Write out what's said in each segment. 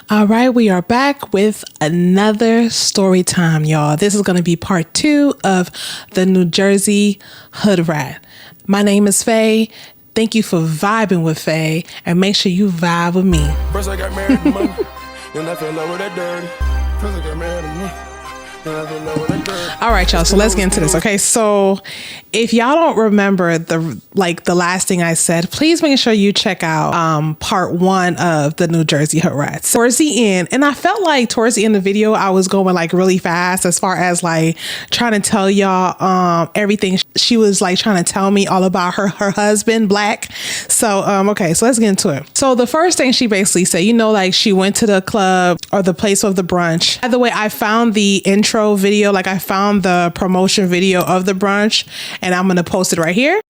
All right, we are back with another story time, y'all. This is going to be part 2 of the New Jersey Hood Rat. My name is Faye. Thank you for vibing with Faye, and make sure you vibe with me. First I got married to money, then I fell in love with that dirty. First I got married to money. All right, y'all. So let's get into this. Okay. So if y'all don't remember the last thing I said, please make sure you check out part 1 of the New Jersey Hood Rats. Towards the end, and I felt like towards the end of the video, I was going like really fast as far as like trying to tell y'all everything she was like trying to tell me all about her husband, Black. So okay, so let's get into it. So the first thing she basically said, like she went to the club or the place of the brunch. By the way, I found the intro video, like I found the promotion video of the brunch, and I'm gonna post it right here.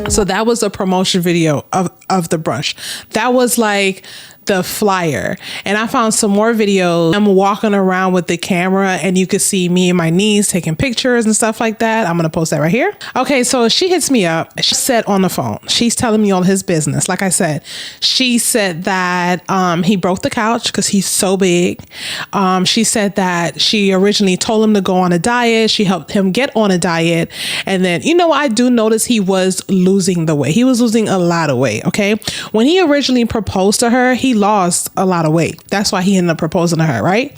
So that was a promotion video of the brunch. That was like the flyer. And I found some more videos. I'm walking around with the camera and you could see me and my niece taking pictures and stuff like that. I'm going to post that right here. Okay. So she hits me up. She said on the phone, she's telling me all his business. Like I said, she said that he broke the couch because he's so big. She said that she originally told him to go on a diet. She helped him get on a diet. And then, I do notice he was losing the weight. He was losing a lot of weight. Okay. When he originally proposed to her, he lost a lot of weight. That's why he ended up proposing to her, right?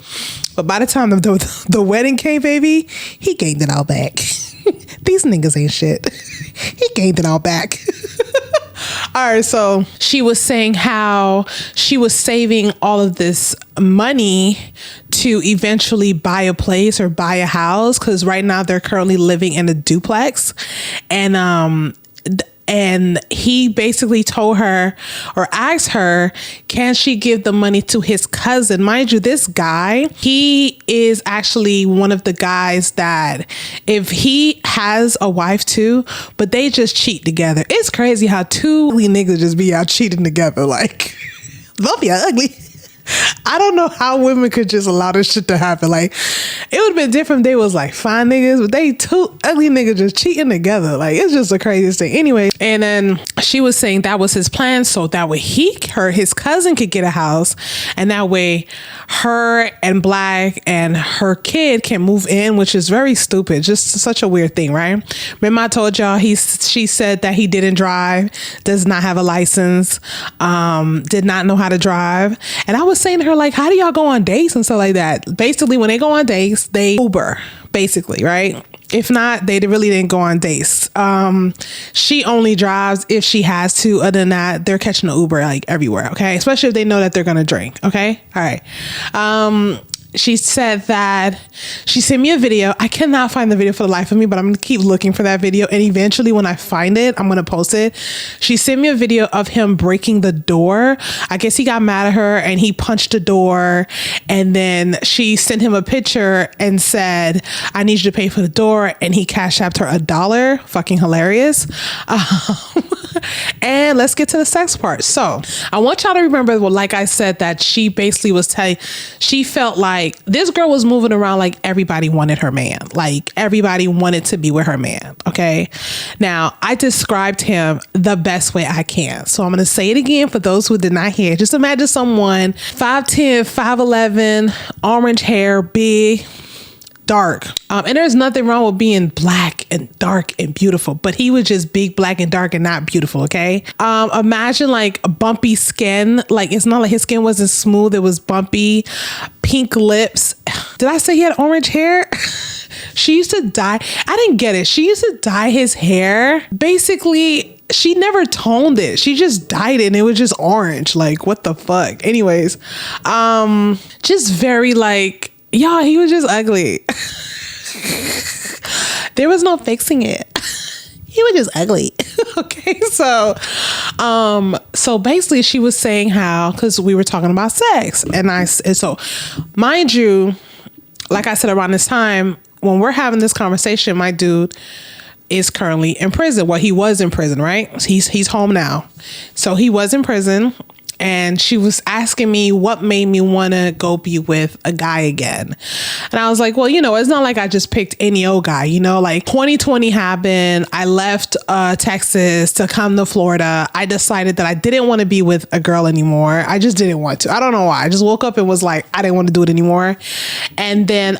But by the time the wedding came, baby, he gained it all back. These niggas ain't shit. He gained it all back. All right, so she was saying how she was saving all of this money to eventually buy a place or buy a house, because right now they're currently living in a duplex. And he basically told her or asked her, can she give the money to his cousin? Mind you, this guy, he is actually one of the guys that if he has a wife too, but they just cheat together. It's crazy how two ugly niggas just be out cheating together. Like, both y'all ugly. I don't know how women could just allow this shit to happen. Like, it would have been different if they was like fine niggas, but they two ugly niggas just cheating together. Like, it's just the craziest thing. Anyway, and then she was saying that was his plan, so that way his cousin could get a house, and that way her and Black and her kid can move in, which is very stupid. Just such a weird thing, right? Remember I told y'all she said that he didn't drive, does not have a license, did not know how to drive. And I was saying to her, like, how do y'all go on dates and stuff like that? Basically, when they go on dates, they Uber, basically, right? If not, they really didn't go on dates. She only drives if she has to. Other than that, they're catching an Uber like everywhere. Okay. Especially if they know that they're going to drink. Okay. All right. She said that she sent me a video. I cannot find the video for the life of me, but I'm going to keep looking for that video. And eventually when I find it, I'm going to post it. She sent me a video of him breaking the door. I guess he got mad at her and he punched the door. And then she sent him a picture and said, I need you to pay for the door. And he cash apped her $1. Fucking hilarious. And let's get to the sex part. So I want y'all to remember, well, like I said, that she basically was she felt like this girl was moving around like everybody wanted her man. Like everybody wanted to be with her man. Okay. Now I described him the best way I can. So I'm going to say it again for those who did not hear. Just imagine someone 5'10", 5'11", orange hair, big, dark. And there's nothing wrong with being black and dark and beautiful, but he was just big, black and dark and not beautiful. Okay. Imagine like a bumpy skin. Like, it's not like his skin wasn't smooth. It was bumpy, pink lips. Did I say he had orange hair? She used to dye. I didn't get it. She used to dye his hair. Basically, she never toned it. She just dyed it and it was just orange. Like, what the fuck? Anyways, just very like, y'all, he was just ugly. There was no fixing it. He was just ugly. Okay. So basically she was saying how, cause we were talking about sex and so mind you, like I said, around this time when we're having this conversation, my dude is currently in prison. Well, he was in prison, right? He's home now. So he was in prison. and she was asking me what made me want to go be with a guy again. And I was like, well, it's not like I just picked any old guy, like 2020 happened. I left Texas to come to Florida. I decided that I didn't want to be with a girl anymore. I just didn't want to. I don't know why. I just woke up and was like, I didn't want to do it anymore. And then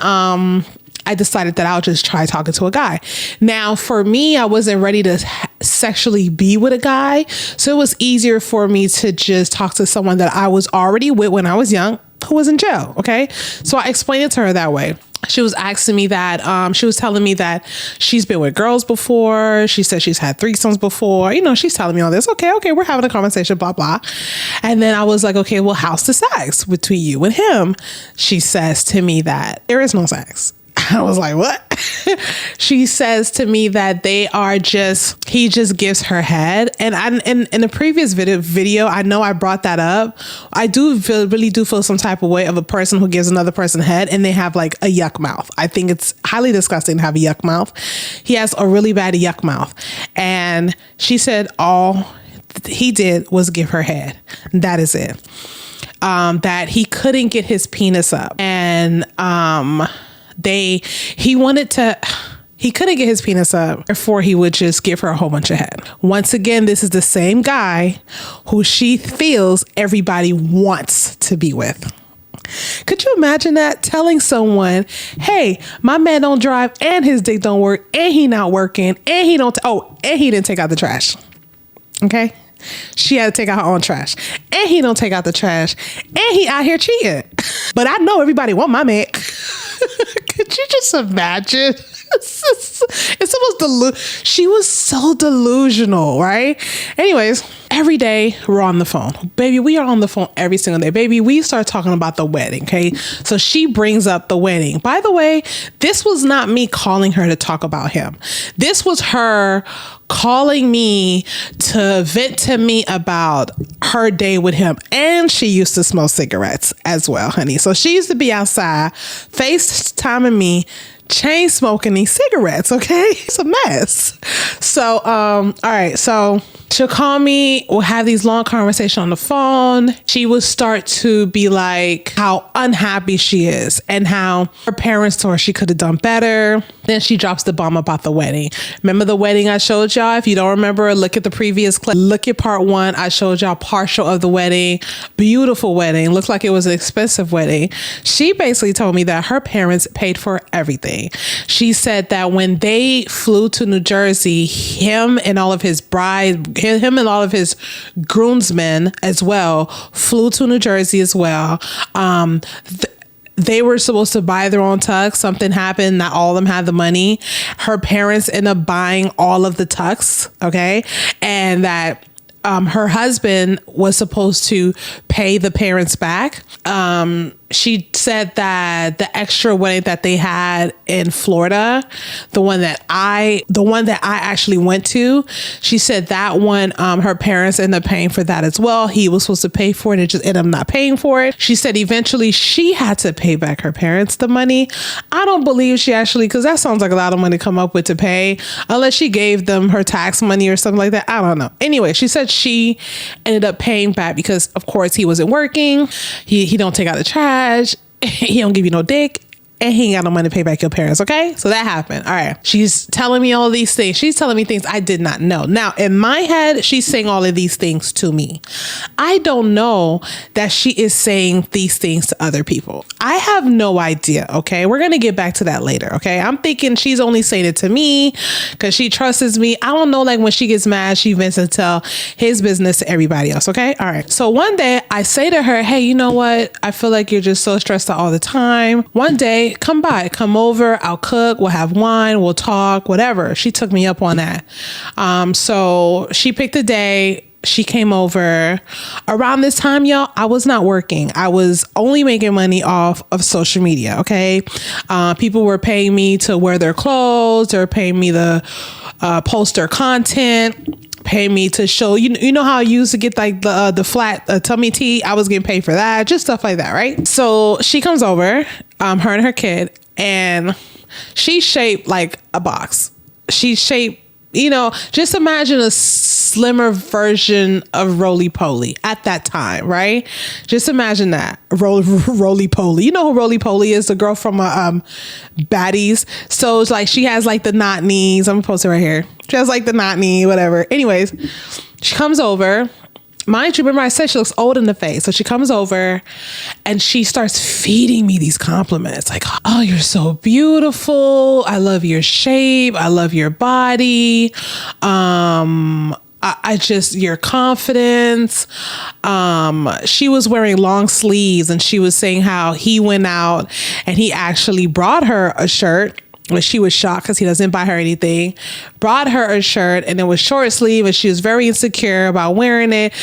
I decided that I'll just try talking to a guy. Now, for me, I wasn't ready to sexually be with a guy. So it was easier for me to just talk to someone that I was already with when I was young, who was in jail. Okay. So I explained it to her that way. She was asking me that, she was telling me that she's been with girls before. She said she's had threesomes before. She's telling me all this. Okay, we're having a conversation, blah, blah. And then I was like, okay, well, how's the sex between you and him? She says to me that there is no sex. I was like, what? She says to me that he just gives her head. And in the previous video, I know I brought that up. I really do feel some type of way of a person who gives another person head and they have like a yuck mouth. I think it's highly disgusting to have a yuck mouth. He has a really bad yuck mouth. And she said all he did was give her head. That is it. That he couldn't get his penis up. And, he couldn't get his penis up, therefore he would just give her a whole bunch of head. Once again, this is the same guy who she feels everybody wants to be with. Could you imagine that? Telling someone, hey, my man don't drive and his dick don't work and he not working and he didn't take out the trash. Okay. She had to take out her own trash and he don't take out the trash and he out here cheating. But I know everybody want my man. Could you just imagine? It's almost she was so delusional, right? Anyways, every day we're on the phone. Baby, we are on the phone every single day. Baby, we start talking about the wedding, okay? So she brings up the wedding. By the way, this was not me calling her to talk about him. This was her calling me to vent to me about her day with him. And she used to smoke cigarettes as well, honey. So she used to be outside, FaceTiming me, chain smoking these cigarettes. Okay. It's a mess. So, all right. So she'll call me. We'll have these long conversations on the phone. She will start to be like how unhappy she is and how her parents told her she could have done better. Then she drops the bomb about the wedding. Remember the wedding I showed y'all? If you don't remember, look at the previous clip. Look at part 1. I showed y'all partial of the wedding. Beautiful wedding. Looks like it was an expensive wedding. She basically told me that her parents paid for everything. She said that when they flew to New Jersey, him and all of his groomsmen as flew to New Jersey as well. They were supposed to buy their own tux. Something happened. Not all of them had the money. Her parents ended up buying all of the tux. Okay. And that her husband was supposed to pay the parents back. She said that the extra wedding that they had in Florida, the one that I actually went to, she said that one, her parents ended up paying for that as well. He was supposed to pay for it and just ended up not paying for it. She said eventually she had to pay back her parents the money. I don't believe she actually, because that sounds like a lot of money to come up with to pay, unless she gave them her tax money or something like that. I don't know. Anyway, she said she ended up paying back because of course he wasn't working. He don't take out the trash. He don't give you no dick. And he ain't got no money to pay back your parents. Okay. So that happened. All right. She's telling me all of these things. She's telling me things I did not know. Now in my head, she's saying all of these things to me. I don't know that she is saying these things to other people. I have no idea. Okay. We're going to get back to that later. Okay. I'm thinking she's only saying it to me because she trusts me. I don't know. Like when she gets mad, she vents and tell his business to everybody else. Okay. All right. So one day I say to her, hey, you know what? I feel like you're just so stressed out all the time. One day, come over, I'll cook, we'll have wine, we'll talk, whatever. She took me up on that. So she picked a day. She came over. Around this time, y'all, I was not working. I was only making money off of social media. Okay. People were paying me to wear their clothes. They were paying me to post their content, pay me to show, you know how I used to get like the flat tummy tea. I was getting paid for that, just stuff like that. Right. So she comes over, her and her kid, and she's shaped like a box. She's shaped Just imagine a slimmer version of Roly Poly at that time, right? Just imagine that. Roly Poly. You know who Roly Poly is? The girl from Baddies. So it's like she has like the not knees. I'm gonna post it right here. She has like the not knee, whatever. Anyways, she comes over. Mind you, remember I said she looks old in the face. So she comes over and she starts feeding me these compliments. Like, oh, you're so beautiful. I love your shape. I love your body. I just, your confidence. She was wearing long sleeves and she was saying how he went out and he actually brought her a shirt. But she was shocked because he doesn't buy her anything. Brought her a shirt and it was short sleeve and she was very insecure about wearing it.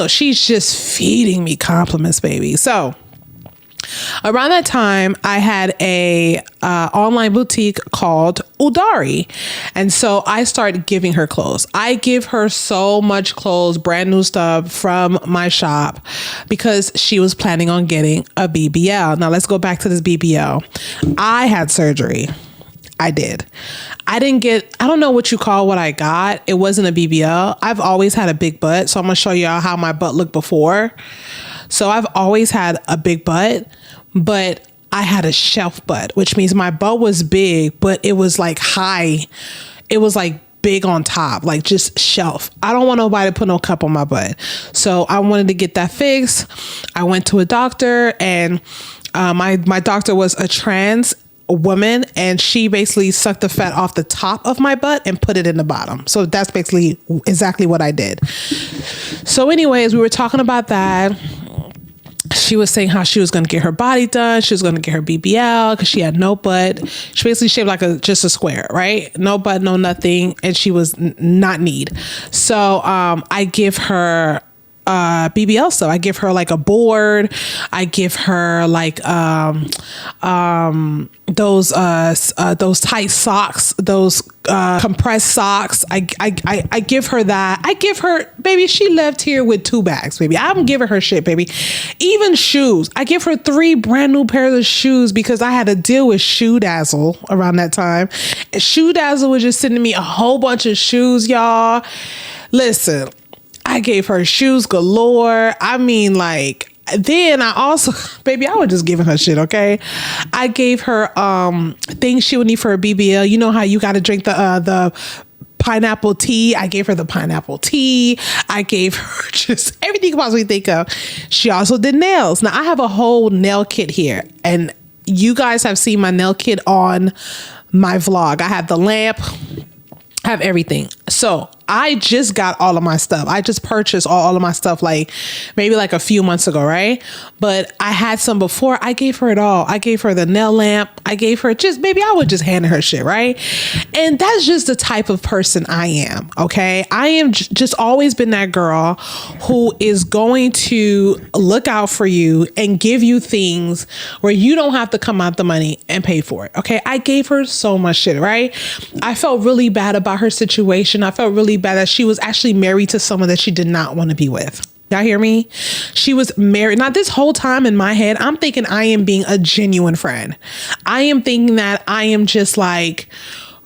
She's just feeding me compliments, baby. So around that time, I had a online boutique called Udari. And so I started giving her clothes. I give her so much clothes, brand new stuff from my shop because she was planning on getting a BBL. Now let's go back to this BBL. I had surgery. I did. I don't know what you call what I got. It wasn't a BBL. I've always had a big butt. So I'm going to show y'all how my butt looked before. So I've always had a big butt, but I had a shelf butt, which means my butt was big, but it was like high. It was like big on top, like just shelf. I don't want nobody to put no cup on my butt. So I wanted to get that fixed. I went to a doctor and my doctor was a trans woman and she basically sucked the fat off the top of my butt and put it in the bottom. So that's basically exactly what I did. So anyways, we were talking about that. She was saying how she was going to get her body done. She was going to get her BBL because she had no butt. She basically shaped like just a square, right? No butt, no nothing. And she was not need. So I give her BBL stuff. I give her like a board. I give her like those tight socks, those compressed socks. I give her that. I give her, baby, she left here with 2 bags, baby. I'm giving her shit, baby. Even shoes. I give her 3 brand new pairs of shoes because I had to deal with Shoe Dazzle around that time. And Shoe Dazzle was just sending me a whole bunch of shoes, y'all. Listen, I gave her shoes galore. I mean, like, then I also, baby, I was just giving her shit, okay? I gave her things she would need for a BBL. You know how you got to drink the pineapple tea? I gave her the pineapple tea. I gave her just everything you possibly think of. She also did nails. Now, I have a whole nail kit here, and you guys have seen my nail kit on my vlog. I have the lamp. I have everything. So I just got all of my stuff. I just purchased all of my stuff like maybe like a few months ago, right? But I had some before. I gave her it all. I gave her the nail lamp. I gave her just, maybe I would just hand her shit, right? And that's just the type of person I am, okay? I am just always been that girl who is going to look out for you and give you things where you don't have to come out the money and pay for it, okay? I gave her so much shit, right? I felt really bad about her situation. I felt really bad that she was actually married to someone that she did not want to be with. Y'all hear me? She was married. Now, this whole time in my head, I'm thinking I am being a genuine friend. I am thinking that I am just like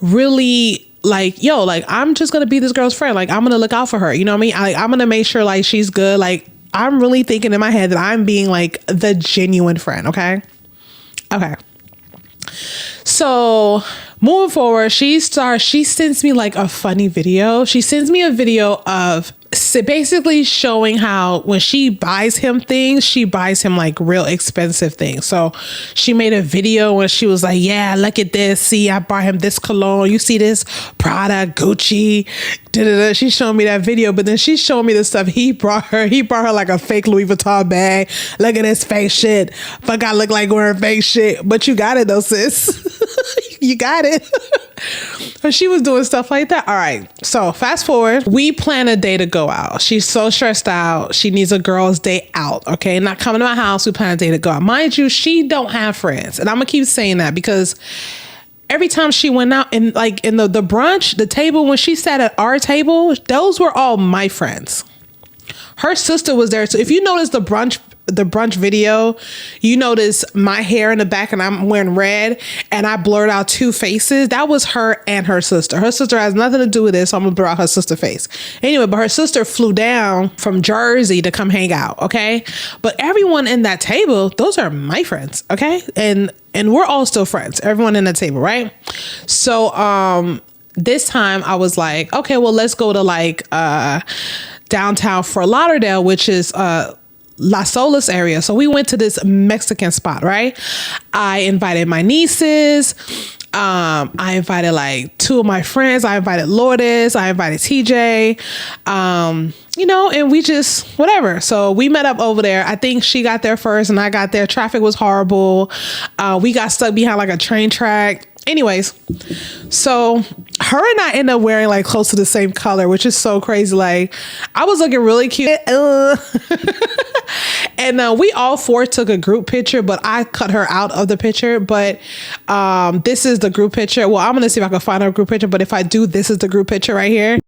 really like, yo, like I'm just going to be this girl's friend. Like I'm going to look out for her. You know what I mean? I'm going to make sure like she's good. Like I'm really thinking in my head that I'm being like the genuine friend. Okay. Okay. So moving forward, she sends me like a funny video. She sends me a video of basically showing how when she buys him things, she buys him like real expensive things. So she made a video where she was like, yeah, look at this. See, I bought him this cologne. You see this Prada, Gucci, da-da-da. She showed me that video, but then she showed me the stuff he brought her. He brought her like a fake Louis Vuitton bag. Look at this fake shit. Fuck, I look like wearing fake shit, but you got it though, sis. You got it. But she was doing stuff like that. All right. So fast forward, we plan a day to go out. She's so stressed out. She needs a girl's day out. Okay. Not coming to my house. We plan a day to go out. Mind you, she don't have friends. And I'm going to keep saying that because every time she went out and like in the brunch, the table, when she sat at our table, those were all my friends. Her sister was there. So if you notice the brunch the brunch video, you notice my hair in the back and I'm wearing red and I blurred out 2 faces. That was her and her sister. Her sister has nothing to do with this, so I'm gonna blur out her sister's face. Anyway, but her sister flew down from Jersey to come hang out, okay? But everyone in that table, those are my friends, okay? And we're all still friends, everyone in the table, right? So this time I was like, okay, well, let's go to like downtown Fort Lauderdale, which is La Solis area. So we went to this Mexican spot, right? I invited my nieces. I invited like 2 of my friends. I invited Lourdes. I invited TJ. You know, and we just, whatever. So we met up over there. I think she got there first and I got there. Traffic was horrible. We got stuck behind like a train track. Anyways, so her and I ended up wearing like close to the same color, which is so crazy. Like I was looking really cute. And we all 4 took a group picture, but I cut her out of the picture. But this is the group picture. Well, I'm going to see if I can find her group picture. But if I do, this is the group picture right here.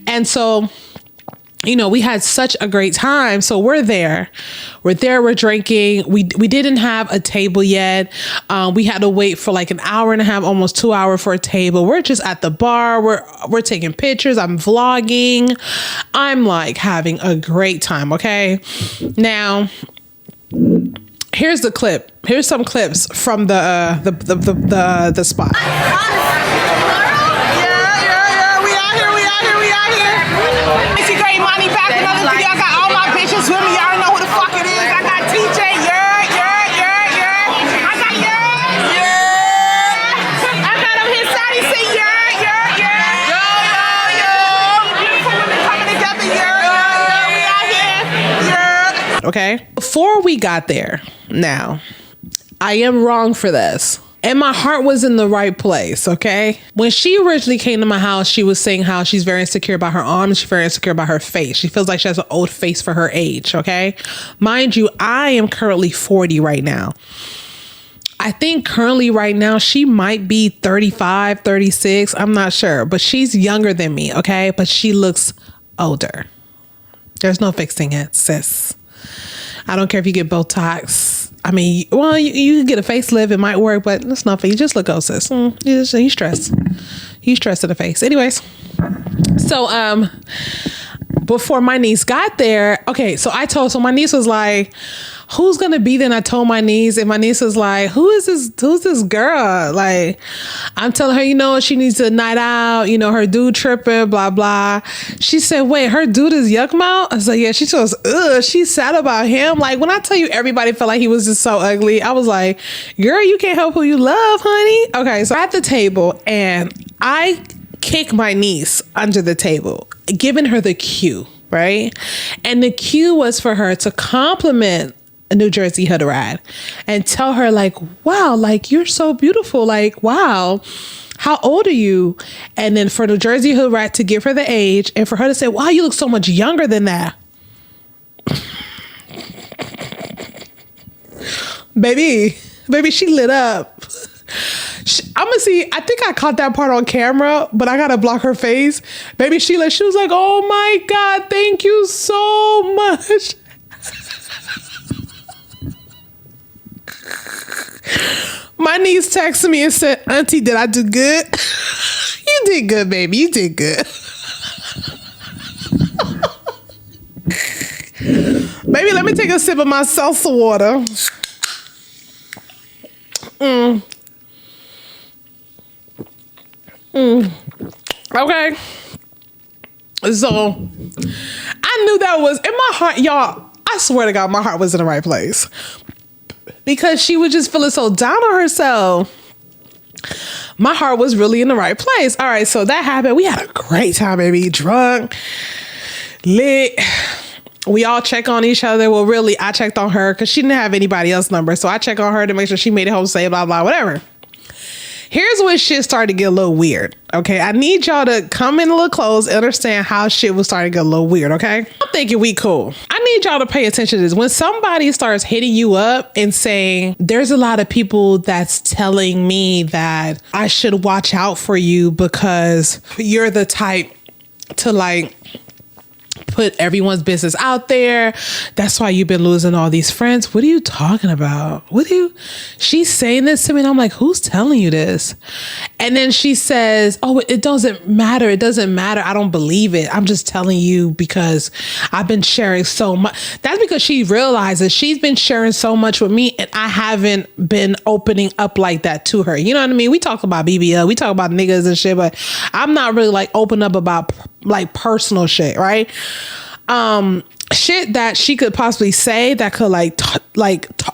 And so, you know, we had such a great time. So we're there, we're drinking. We didn't have a table yet. We had to wait for like an hour and a half, almost 2 hours for a table. We're just at the bar. We're taking pictures. I'm vlogging. I'm like having a great time. Okay. Now, here's the clip. Here's some clips from the spot. It's your great money back. Another video. I got all my bitches with me. Y'all know who the fuck it is. I got TJ. I got I got him his side. He say Beautiful women coming together. We out here. Okay. Before we got there, now, I am wrong for this. And my heart was in the right place, okay? When she originally came to my house, she was saying how she's very insecure about her arms. She's very insecure about her face. She feels like she has an old face for her age, okay? Mind you, I am currently 40 right now. I think currently right now, she might be 35, 36. I'm not sure, but she's younger than me, okay? But she looks older. There's no fixing it, sis. I don't care if you get Botox. I mean, well, you can get a facelift. It might work, but it's not for you. Just look old, sis. You stressed. You stressed in the face. Anyways, so before my niece got there, okay, so my niece was like, who's gonna be there? And I told my niece, and my niece was like, who's this girl? Like, I'm telling her, you know, she needs a night out, you know, her dude tripping, blah, blah. She said, wait, her dude is yuck mouth? I was like, yeah, she goes, ugh, she's sad about him. Like, when I tell you everybody felt like he was just so ugly, I was like, girl, you can't help who you love, honey. Okay, so at the table, and I kick my niece under the table, giving her the cue, right? And the cue was for her to compliment a New Jersey hood rat and tell her like, wow, like you're so beautiful. Like, wow, how old are you? And then for New Jersey hood rat to give her the age and for her to say, wow, you look so much younger than that. Baby, she lit up. I'm gonna see. I think I caught that part on camera, but I gotta block her face. Baby, she was like, oh my God, thank you so much. My niece texted me and said, Auntie, did I do good? You did good, baby. You did good. Baby, let me take a sip of my salsa water. Okay. So I knew that was in my heart, y'all. I swear to God, my heart was in the right place. Because she was just feeling so down on herself. My heart was really in the right place. All right, so that happened. We had a great time, baby. Drunk, lit. We all check on each other. Well, really, I checked on her because she didn't have anybody else's number. So I checked on her to make sure she made it home safe, blah, blah, whatever. Here's when shit started to get a little weird. Okay, I need y'all to come in a little close and understand how shit was starting to get a little weird. Okay, I'm thinking we cool. I need y'all to pay attention to this. When somebody starts hitting you up and saying, there's a lot of people that's telling me that I should watch out for you because you're the type to like put everyone's business out there. That's why you've been losing all these friends. What are you talking about? She's saying this to me and I'm like, who's telling you this? And then she says, oh, it doesn't matter. It doesn't matter. I don't believe it. I'm just telling you because I've been sharing so much. That's because she realizes she's been sharing so much with me and I haven't been opening up like that to her. You know what I mean? We talk about BBL, we talk about niggas and shit, but I'm not really like open up about like personal shit, right? Shit that she could possibly say that could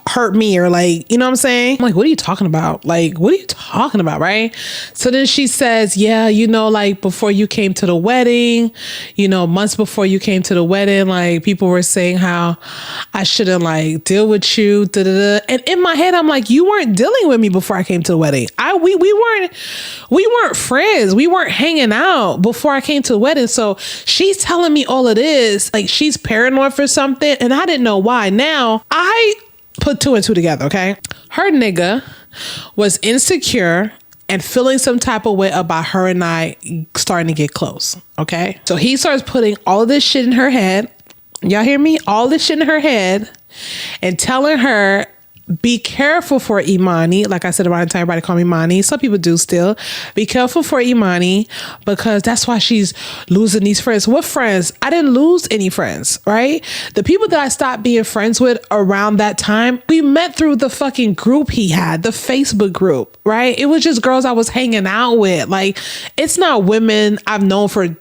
hurt me or like, you know what I'm saying? I'm like, what are you talking about? Like, what are you talking about? Right. So then she says, yeah, like before you came to the wedding, months before you came to the wedding, like people were saying how I shouldn't like deal with you. Da, da, da. And in my head, I'm like, you weren't dealing with me before I came to the wedding. We weren't friends. We weren't hanging out before I came to the wedding. So she's telling me all of this, like she's paranoid for something. And I didn't know why. Now I put two and two together. Okay. Her nigga was insecure and feeling some type of way about her and I starting to get close. Okay. So he starts putting all of this shit in her head. Y'all hear me? All this shit in her head and telling her, be careful for Imani. Like I said around the time, everybody call me Imani. Some people do still. Be careful for Imani because that's why she's losing these friends. What friends? I didn't lose any friends, right? The people that I stopped being friends with around that time, we met through the fucking group he had, the Facebook group, right? It was just girls I was hanging out with. Like, it's not women I've known for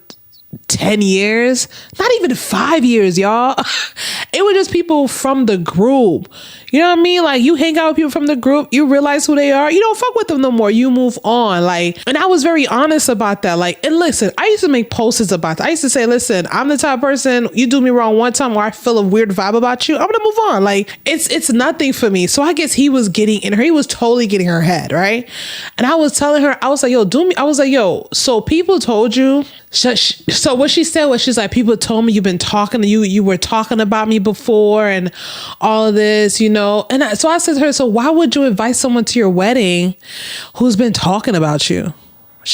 10 years, not even 5 years, y'all. It was just people from the group. You know what I mean? Like you hang out with people from the group, you realize who they are. You don't fuck with them no more. You move on. Like, and I was very honest about that. Like, and listen, I used to make posts about that. I used to say, listen, I'm the type of person, you do me wrong one time where I feel a weird vibe about you, I'm gonna move on. Like it's nothing for me. So I guess he was getting in her. He was totally getting her head, right? And I was telling her, I was like, yo, do me. I was like, yo, so people told you. So what she said was, she's like, people told me you've been talking to you were talking about me before and all of this, And so I said to her, so why would you invite someone to your wedding who's been talking about you?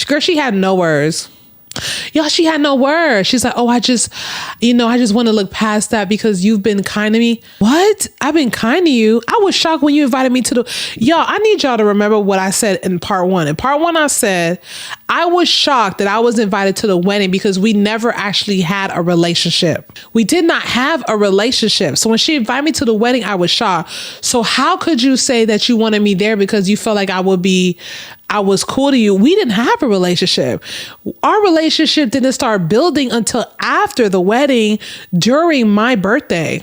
Girl, she had no words. Y'all, she had no words. She's like, oh, I just want to look past that because you've been kind to me. What? I've been kind to you? I was shocked when you invited me to y'all, I need y'all to remember what I said in part one. In part one, I said, I was shocked that I was invited to the wedding because we never actually had a relationship. We did not have a relationship. So when she invited me to the wedding, I was shocked. So how could you say that you wanted me there because you felt like I was cool to you? We didn't have a relationship. Our relationship didn't start building until after the wedding during my birthday.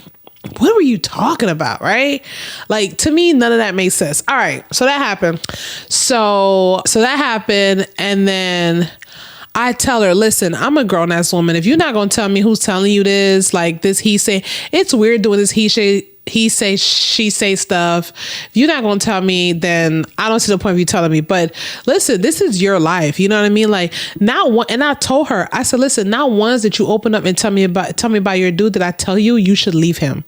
What were you talking about, right? Like, to me, none of that makes sense. All right. So that happened. So that happened. And then I tell her, listen, I'm a grown ass woman. If you're not going to tell me who's telling you this, like this, he say, it's weird doing this he say, she say stuff. If you're not going to tell me, then I don't see the point of you telling me. But listen, this is your life. You know what I mean? Like, not one. And I told her, I said, listen, not once that you open up and tell me about your dude that I tell you should leave him.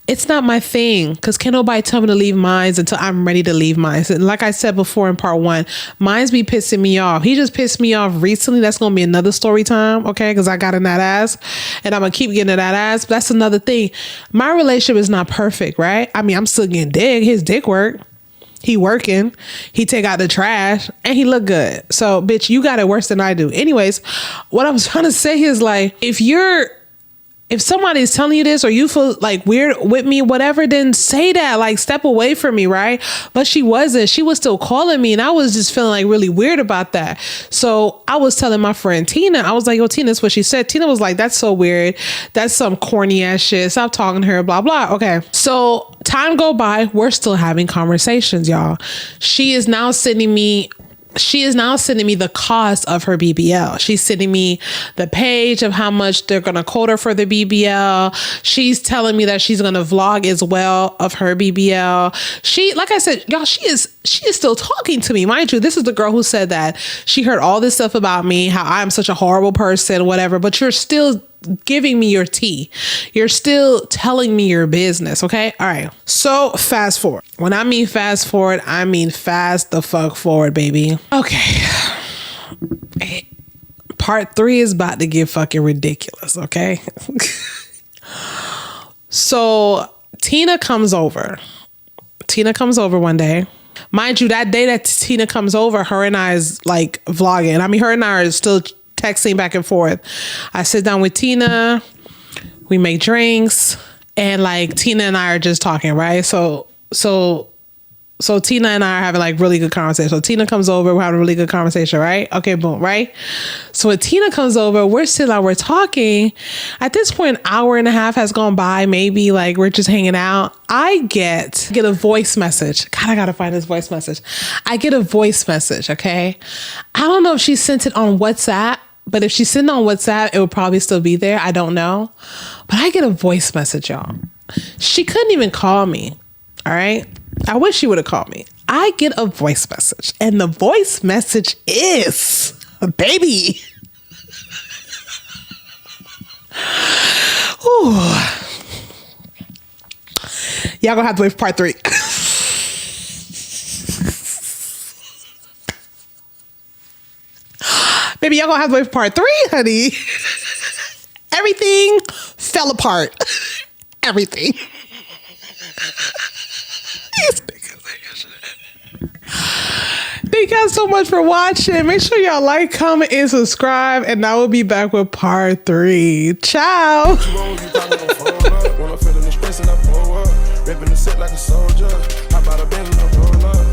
It's not my thing because can't nobody tell me to leave mines until I'm ready to leave mines. And like I said before in part one, mines be pissing me off. He just pissed me off recently. That's going to be another story time. Okay. Because I got in that ass and I'm going to keep getting in that ass. But that's another thing. My relationship is not perfect, right? I mean, I'm still getting dick. His dick work. He working. He take out the trash and he look good. So bitch, you got it worse than I do. Anyways, what I was trying to say is like, if somebody's telling you this or you feel like weird with me, whatever, then say that, like step away from me, right? But she wasn't. She was still calling me and I was just feeling like really weird about that. So I was telling my friend Tina, I was like, yo, Tina, that's what she said. Tina was like, that's so weird. That's some corny ass shit. Stop talking to her, blah, blah. Okay. So time go by. We're still having conversations, y'all. She is now sending me the cost of her BBL. She's sending me the page of how much they're going to quote her for the BBL. She's telling me that she's going to vlog as well of her BBL. She, like I said, y'all, she is still talking to me. Mind you, this is the girl who said that she heard all this stuff about me, how I'm such a horrible person, whatever, but you're still giving me your tea. You're still telling me your business. Okay. All right. So fast forward. When I mean fast forward, I mean fast the fuck forward, baby. Okay. Part 3 is about to get fucking ridiculous, okay? So Tina comes over. Tina comes over one day. Mind you, that day that Tina comes over, her and I is like vlogging. I mean, her and I are still texting back and forth. I sit down with Tina. We make drinks. And like Tina and I are just talking, right? So Tina and I are having like really good conversation. So Tina comes over, we're having a really good conversation, right? Okay, boom, right? So when Tina comes over, we're sitting out, we're talking. At this point, an hour and a half has gone by, maybe, like we're just hanging out. I get a voice message. God, I gotta find this voice message. I get a voice message, okay? I don't know if she sent it on WhatsApp, but if she sent it on WhatsApp, it would probably still be there. I don't know. But I get a voice message, y'all. She couldn't even call me, all right? I wish she would have called me. I get a voice message, and the voice message is, baby. Ooh. Y'all gonna have to wait for part 3. Baby, y'all gonna have to wait for part 3, honey. Everything fell apart. Everything. Thank y'all so much for watching. Make sure y'all like, comment, and subscribe, and I will be back with part 3. Ciao. When I'm feeling the stress and I pull up, ripping the set like a soldier.